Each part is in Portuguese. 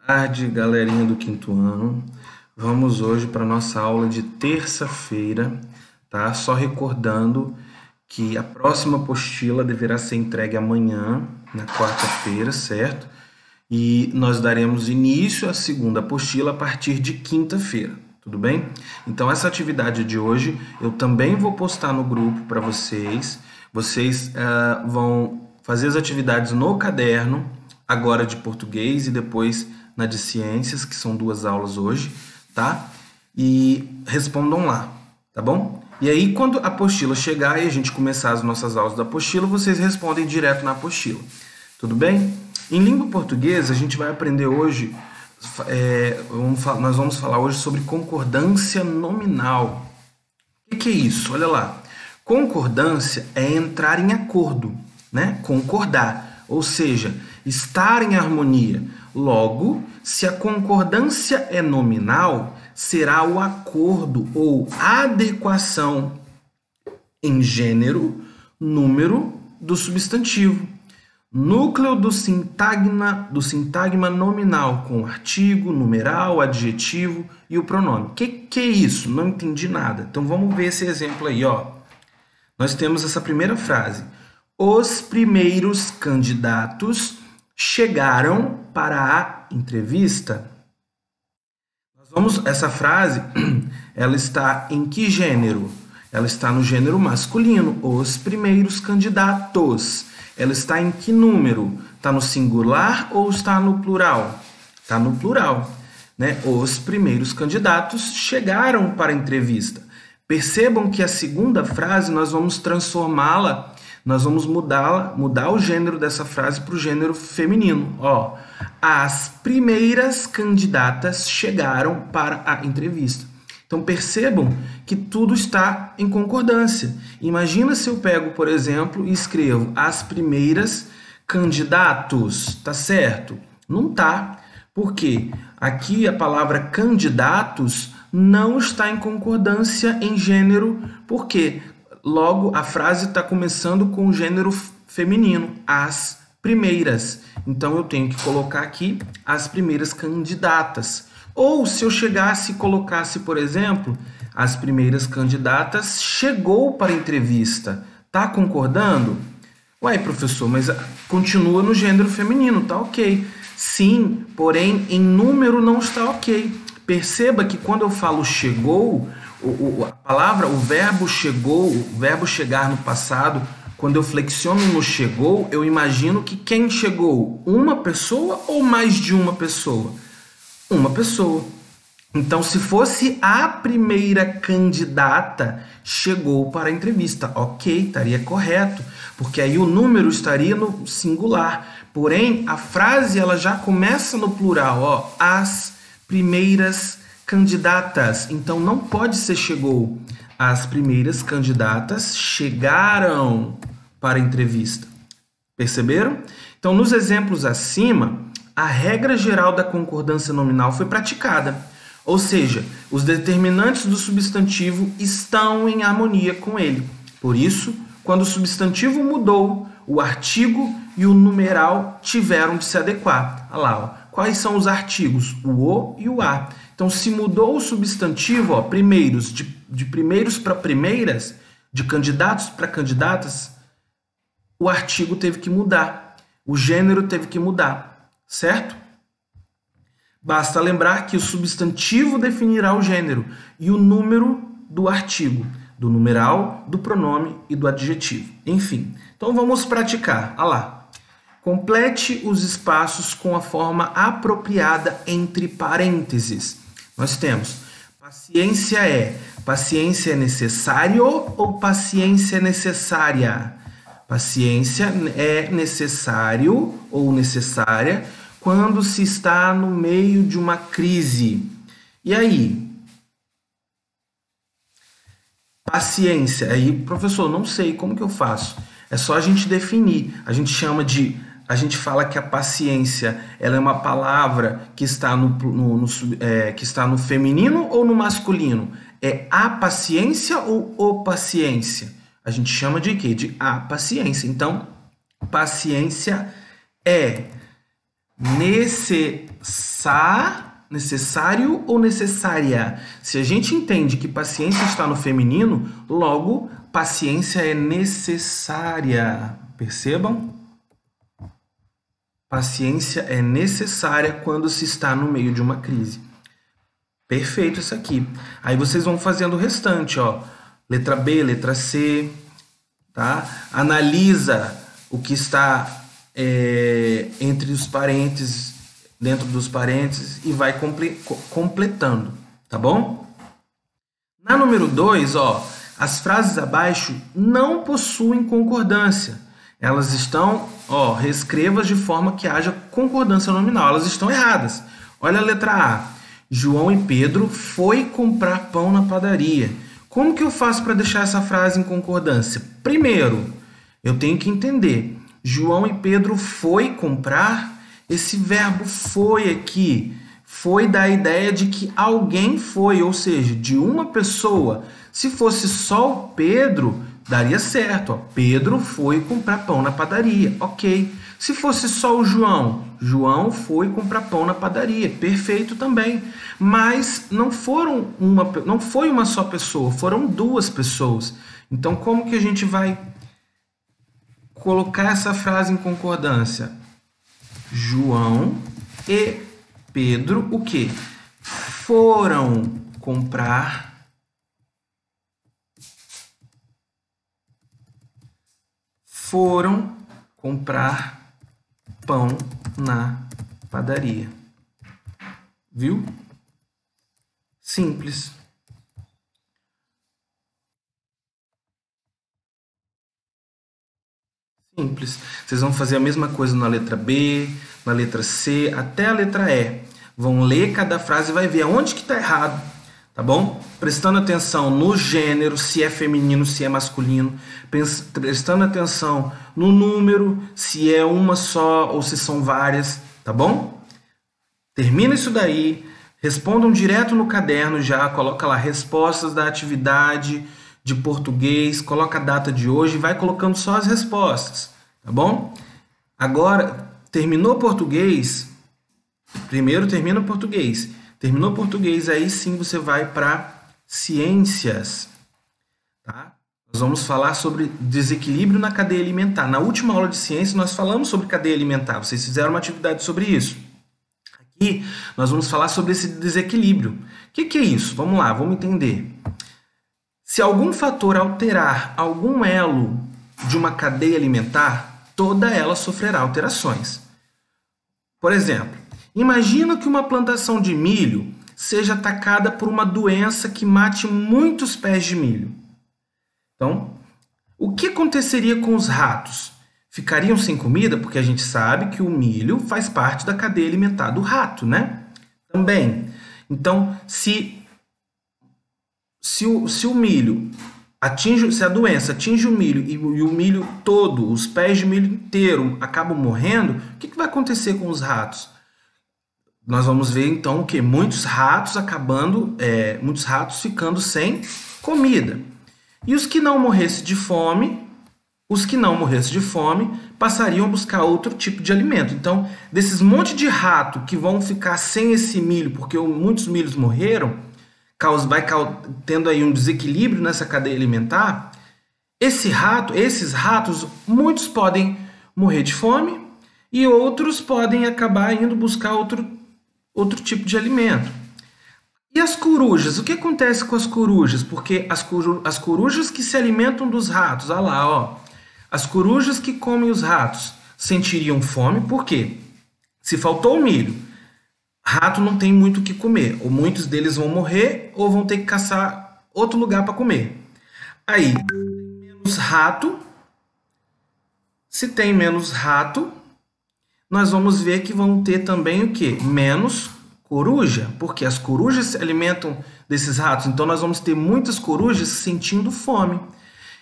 Tarde, galerinha do quinto ano. Vamos hoje para nossa aula de terça-feira, tá? Só recordando que a próxima apostila deverá ser entregue amanhã, na quarta-feira, certo? E nós daremos início à segunda apostila a partir de quinta-feira, tudo bem? Então, essa atividade de hoje eu também vou postar no grupo para vocês. Vocês vão fazer as atividades no caderno, agora de português e depois na de ciências, que são 2 aulas hoje, tá? E respondam lá, tá bom? E aí, quando a apostila chegar e a gente começar as nossas aulas da apostila, vocês respondem direto na apostila, tudo bem? Em língua portuguesa, a gente vai aprender hoje, nós vamos falar hoje sobre concordância nominal. O que é isso? Olha lá. Concordância é entrar em acordo, né? Concordar, ou seja, estar em harmonia. Logo, se a concordância é nominal, será o acordo ou adequação em gênero, número do substantivo. Núcleo do sintagma nominal com artigo, numeral, adjetivo e o pronome. Que é isso? Não entendi nada. Então vamos ver esse exemplo aí, ó. Nós temos essa primeira frase. Os primeiros candidatos chegaram para a entrevista. Essa frase, ela está em que gênero? Ela está no gênero masculino. Os primeiros candidatos. Ela está em que número? Está no singular ou está no plural? Está no plural, né? Os primeiros candidatos chegaram para a entrevista. Percebam que a segunda frase nós vamos transformá-la, nós vamos mudar o gênero dessa frase para o gênero feminino. Ó, as primeiras candidatas chegaram para a entrevista. Então percebam que tudo está em concordância. Imagina se eu pego, por exemplo, e escrevo as primeiras candidatos, tá certo? Não tá, porque aqui a palavra candidatos não está em concordância em gênero, porque logo a frase está começando com o gênero feminino, as primeiras. Então eu tenho que colocar aqui as primeiras candidatas. Ou se eu chegasse e colocasse, por exemplo, as primeiras candidatas chegou para a entrevista. Tá concordando? Ué, professor, mas continua no gênero feminino, tá ok. Sim, porém em número não está ok. Perceba que quando eu falo chegou, a palavra, o verbo chegou, o verbo chegar no passado, quando eu flexiono no chegou, eu imagino que quem chegou? Uma pessoa ou mais de uma pessoa? Uma pessoa. Então, se fosse a primeira candidata, chegou para a entrevista. Ok, estaria correto, porque aí o número estaria no singular. Porém, a frase ela já começa no plural, ó, as primeiras candidatas. Então, não pode ser chegou. As primeiras candidatas chegaram para a entrevista. Perceberam? Então, nos exemplos acima, a regra geral da concordância nominal foi praticada, ou seja, os determinantes do substantivo estão em harmonia com ele. Por isso, quando o substantivo mudou, o artigo e o numeral tiveram de se adequar. Olha lá, ó. Quais são os artigos? O e o a. Então, se mudou o substantivo, ó, primeiros, de primeiros para primeiras, de candidatos para candidatas, o artigo teve que mudar, o gênero teve que mudar. Certo? Basta lembrar que o substantivo definirá o gênero e o número do artigo, do numeral, do pronome e do adjetivo. Enfim, então vamos praticar. Olha lá. Complete os espaços com a forma apropriada entre parênteses. Nós temos paciência é necessário ou paciência é necessária? Paciência é necessário ou necessária quando se está no meio de uma crise. E aí? Paciência. Aí, professor, não sei, como que eu faço? É só a gente definir. A gente fala que a paciência ela é uma palavra que está que está no feminino ou no masculino? É a paciência ou o paciência? A gente chama de quê? De a paciência. Então, paciência é necessário necessário ou necessária? Se a gente entende que paciência está no feminino, logo, paciência é necessária. Percebam? Paciência é necessária quando se está no meio de uma crise. Perfeito isso aqui. Aí vocês vão fazendo o restante, ó. Letra B, letra C, tá? Analisa o que está entre os parênteses, dentro dos parênteses e vai completando, tá bom? Na número 2, ó, as frases abaixo não possuem concordância. Elas estão, ó, reescrevas de forma que haja concordância nominal. Elas estão erradas. Olha a letra A. João e Pedro foi comprar pão na padaria. Como que eu faço para deixar essa frase em concordância? Primeiro, eu tenho que entender. João e Pedro foi comprar. Esse verbo foi aqui foi da ideia de que alguém foi, ou seja, de uma pessoa. Se fosse só o Pedro, daria certo. Ó. Pedro foi comprar pão na padaria. Ok. Se fosse só o João, João foi comprar pão na padaria. Perfeito também. Mas não foi uma só pessoa, foram duas pessoas. Então, como que a gente vai colocar essa frase em concordância? João e Pedro, o quê? Foram comprar pão na padaria. Viu? Simples. Simples. Vocês vão fazer a mesma coisa na letra B, na letra C, até a letra E. Vão ler cada frase e vai ver aonde que está errado, tá bom? Prestando atenção no gênero, se é feminino, se é masculino. Prestando atenção no número, se é uma só ou se são várias, tá bom? Termina isso daí. Respondam direto no caderno já, coloca lá respostas da atividade de português, coloca a data de hoje e vai colocando só as respostas, tá bom? Agora, terminou português, primeiro termina o português. Terminou português, aí sim você vai para ciências, tá? Nós vamos falar sobre desequilíbrio na cadeia alimentar. Na última aula de ciência nós falamos sobre cadeia alimentar, vocês fizeram uma atividade sobre isso. Aqui nós vamos falar sobre esse desequilíbrio. O que é isso? Vamos lá, vamos entender. Se algum fator alterar algum elo de uma cadeia alimentar, toda ela sofrerá alterações. Por exemplo, imagina que uma plantação de milho seja atacada por uma doença que mate muitos pés de milho. Então, o que aconteceria com os ratos? Ficariam sem comida, porque a gente sabe que o milho faz parte da cadeia alimentar do rato, né? Também. Então, se o milho se a doença atinge o milho e o milho todo, os pés de milho inteiro acabam morrendo, o que vai acontecer com os ratos? Nós vamos ver então que muitos ratos ficando sem comida. E os que não morressem de fome, passariam a buscar outro tipo de alimento. Então, desses monte de rato que vão ficar sem esse milho, porque muitos milhos morreram, vai tendo aí um desequilíbrio nessa cadeia alimentar, esses ratos, muitos podem morrer de fome e outros podem acabar indo buscar outro tipo de alimento. E as corujas? O que acontece com as corujas? Porque as corujas que se alimentam dos ratos, olha lá, ó, as corujas que comem os ratos sentiriam fome, por quê? Se faltou o milho, rato não tem muito o que comer, ou muitos deles vão morrer ou vão ter que caçar outro lugar para comer. Aí, menos rato. Se tem menos rato, nós vamos ver que vão ter também o quê? Menos coruja, porque as corujas se alimentam desses ratos. Então, nós vamos ter muitas corujas sentindo fome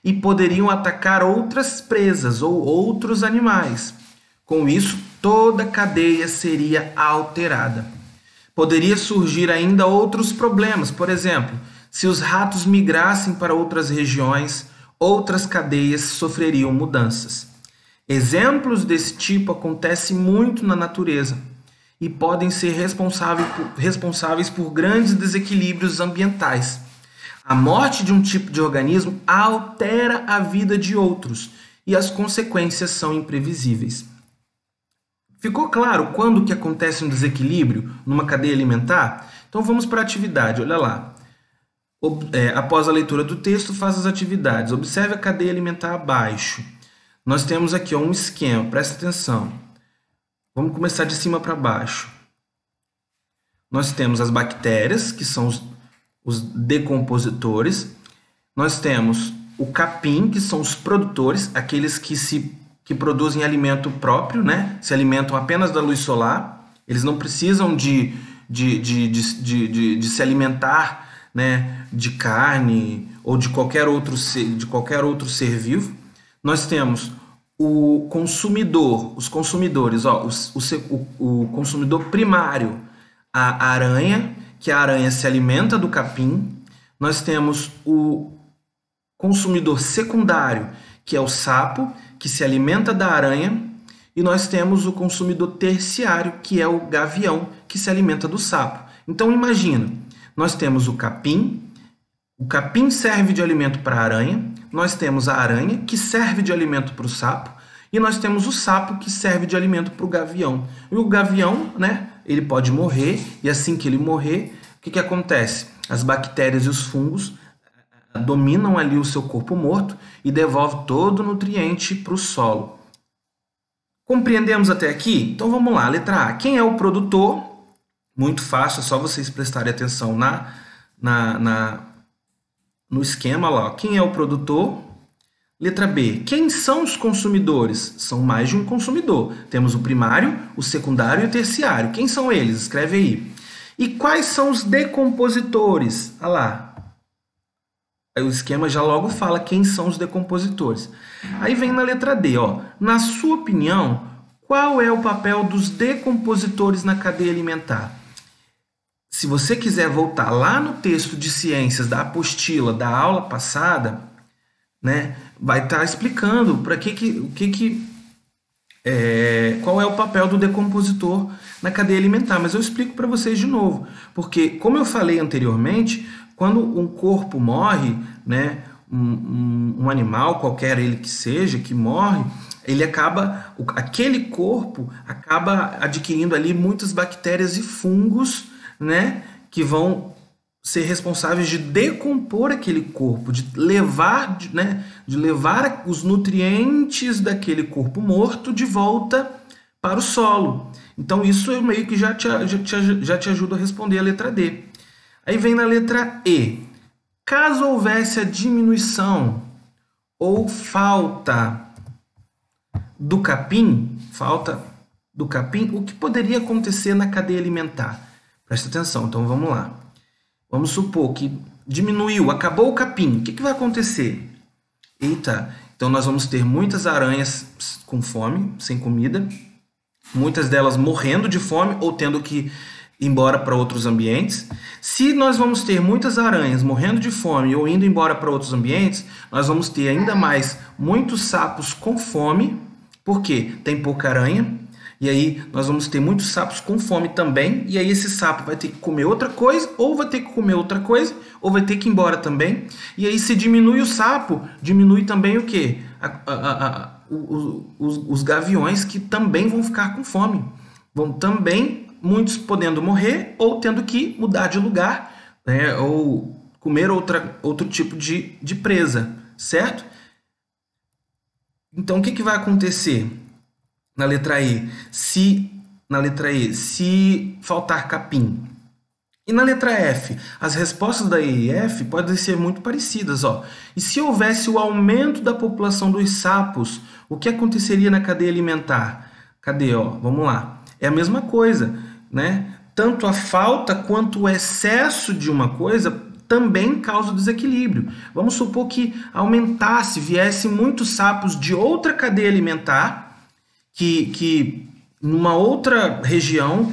e poderiam atacar outras presas ou outros animais. Com isso, toda a cadeia seria alterada. Poderia surgir ainda outros problemas. Por exemplo, se os ratos migrassem para outras regiões, outras cadeias sofreriam mudanças. Exemplos desse tipo acontecem muito na natureza. e podem ser responsáveis por grandes desequilíbrios ambientais. A morte de um tipo de organismo altera a vida de outros e as consequências são imprevisíveis. Ficou claro quando que acontece um desequilíbrio numa cadeia alimentar? Então vamos para a atividade, olha lá. Após a leitura do texto, faça as atividades. Observe a cadeia alimentar abaixo. Nós temos aqui um esquema, presta atenção. Vamos começar de cima para baixo. Nós temos as bactérias, que são os decompositores. Nós temos o capim, que são os produtores, aqueles que produzem alimento próprio, né? Se alimentam apenas da luz solar. Eles não precisam de se alimentar, né, de carne ou de qualquer outro ser vivo. Nós temos o consumidor, os consumidores, o consumidor primário, a aranha, que a aranha se alimenta do capim. Nós temos o consumidor secundário, que é o sapo, que se alimenta da aranha. E nós temos o consumidor terciário, que é o gavião, que se alimenta do sapo. Então imagina, nós temos o capim serve de alimento para a aranha, nós temos a aranha, que serve de alimento para o sapo, e nós temos o sapo, que serve de alimento para o gavião. E o gavião, né, ele pode morrer, e assim que ele morrer, o que acontece? As bactérias e os fungos dominam ali o seu corpo morto e devolvem todo o nutriente para o solo. Compreendemos até aqui? Então vamos lá, letra A. Quem é o produtor? Muito fácil, é só vocês prestarem atenção no esquema lá. Quem é o produtor? Letra B. Quem são os consumidores? São mais de um consumidor. Temos o primário, o secundário e o terciário. Quem são eles? Escreve aí. E quais são os decompositores? Olha lá. Aí o esquema já logo fala quem são os decompositores. Aí vem na letra D, ó. Na sua opinião, qual é o papel dos decompositores na cadeia alimentar? Se você quiser voltar lá no texto de ciências da apostila da aula passada, né, vai estar explicando qual é o papel do decompositor na cadeia alimentar. Mas eu explico para vocês de novo, porque como eu falei anteriormente, quando um corpo morre, né, um animal, qualquer ele que seja, que morre, aquele corpo acaba adquirindo ali muitas bactérias e fungos, né, que vão ser responsáveis de decompor aquele corpo, de levar os nutrientes daquele corpo morto de volta para o solo. Então isso eu meio que já te ajuda a responder a letra D. Aí vem na letra E. Caso houvesse a diminuição ou falta do capim, o que poderia acontecer na cadeia alimentar? Presta atenção, então vamos lá. Vamos supor que diminuiu, acabou o capim. O que vai acontecer? Eita, então nós vamos ter muitas aranhas com fome, sem comida, muitas delas morrendo de fome ou tendo que ir embora para outros ambientes. Se nós vamos ter muitas aranhas morrendo de fome ou indo embora para outros ambientes, nós vamos ter ainda mais muitos sapos com fome, porque tem pouca aranha. E aí nós vamos ter muitos sapos com fome também, e aí esse sapo vai ter que comer outra coisa, ou vai ter que comer outra coisa, ou vai ter que ir embora também. E aí se diminui o sapo, diminui também o quê? Os gaviões, que também vão ficar com fome. Vão também, muitos podendo morrer, ou tendo que mudar de lugar, né, ou comer outro tipo de presa, certo? Então o que vai acontecer? Na letra E, se faltar capim. E na letra F, as respostas da E e F podem ser muito parecidas. Ó. E se houvesse o aumento da população dos sapos, o que aconteceria na cadeia alimentar? Cadê? Ó? Vamos lá. É a mesma coisa, né? Tanto a falta quanto o excesso de uma coisa também causa desequilíbrio. Vamos supor que viesse muitos sapos de outra cadeia alimentar, que numa outra região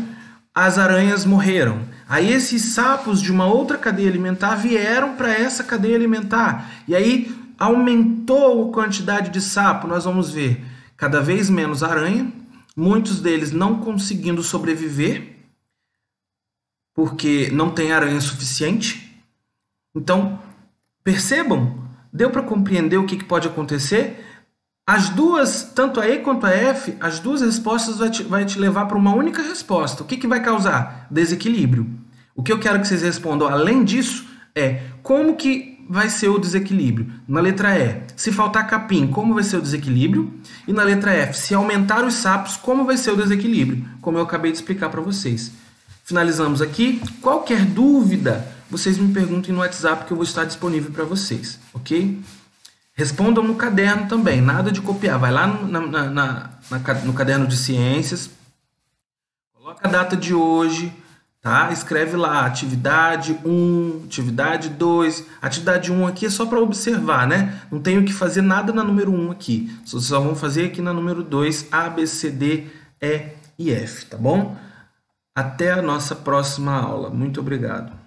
as aranhas morreram. Aí esses sapos de uma outra cadeia alimentar vieram para essa cadeia alimentar. E aí aumentou a quantidade de sapo. Nós vamos ver cada vez menos aranha, muitos deles não conseguindo sobreviver, porque não tem aranha suficiente. Então, percebam, deu para compreender o que pode acontecer? As duas, tanto a E quanto a F, as duas respostas vai te levar para uma única resposta. O que vai causar? Desequilíbrio. O que eu quero que vocês respondam, além disso, é como que vai ser o desequilíbrio? Na letra E, se faltar capim, como vai ser o desequilíbrio? E na letra F, se aumentar os sapos, como vai ser o desequilíbrio? Como eu acabei de explicar para vocês. Finalizamos aqui. Qualquer dúvida, vocês me perguntem no WhatsApp que eu vou estar disponível para vocês, ok? Respondam no caderno também, nada de copiar. Vai lá no caderno de ciências, coloca a data de hoje, tá? Escreve lá atividade 1, atividade 2. Atividade 1 aqui é só para observar, né? Não tenho que fazer nada na número 1 aqui. Vocês só vão fazer aqui na número 2, A, B, C, D, E e F, tá bom? Até a nossa próxima aula. Muito obrigado.